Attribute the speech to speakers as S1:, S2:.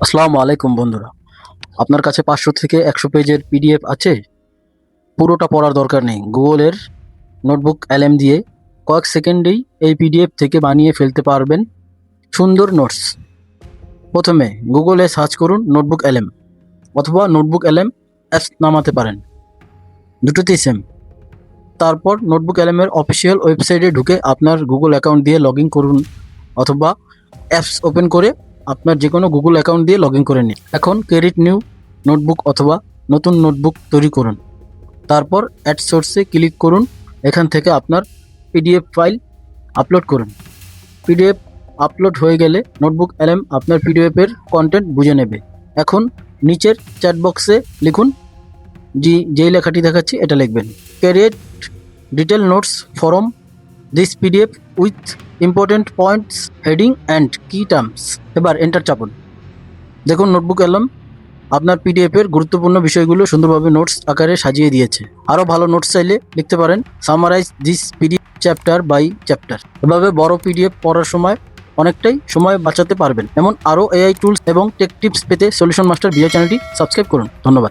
S1: আসসালামু আলাইকুম বন্ধুরা। আপনার কাছে 500 থেকে 100 পেজের পিডিএফ আছে? পুরোটা পড়ার দরকার নেই। গুগলের নোটবুক এলএম দিয়ে কয়েক সেকেন্ডেই এই পিডিএফ থেকে বানিয়ে ফেলতে পারবেন সুন্দর নোটস। প্রথমে গুগলে সার্চ করুন নোটবুক এলএম, অথবা নোটবুক এলএম অ্যাপস নামাতে পারেন, দুটোতেই সেম। তারপর নোটবুক এলএমের অফিসিয়াল ওয়েবসাইটে ঢুকে আপনার গুগল অ্যাকাউন্ট দিয়ে লগ ইন করুন, অথবা অ্যাপস ওপেন করে আপনার যে কোনো গুগল অ্যাকাউন্ট দিয়ে লগ ইন করে নিন। এখন ক্রিয়েট নিউ নোটবুক অথবা নতুন নোটবুক তৈরি করুন। তারপর অ্যাড সোর্সে ক্লিক করুন। এখান থেকে আপনার পিডিএফ ফাইল আপলোড করুন। পিডিএফ আপলোড হয়ে গেলে নোটবুক এলএম আপনার পিডিএফের কন্টেন্ট বুঝে নেবে। এখন নিচের চ্যাট বক্সে লিখুন, যেই লেখাটি দেখাচ্ছি এটা লিখবেন, create detail notes form this PDF with important points, heading and কি টার্মস। এবার এন্টার চাপুন। দেখুন নোটবুক এলএম আপনার পিডিএফের গুরুত্বপূর্ণ বিষয়গুলো সুন্দরভাবে নোটস আকারে সাজিয়ে দিয়েছে। আরও ভালো নোটস চাইলে লিখতে পারেন, summarize this PDF chapter by chapter. এভাবে বড় পিডিএফ পড়ার সময় অনেকটাই সময় বাঁচাতে পারবেন। এমন আরও এআই টুলস এবং টেক টিপস পেতে সলিউশন মাস্টার ভিডিও চ্যানেলটি সাবস্ক্রাইব করুন। ধন্যবাদ।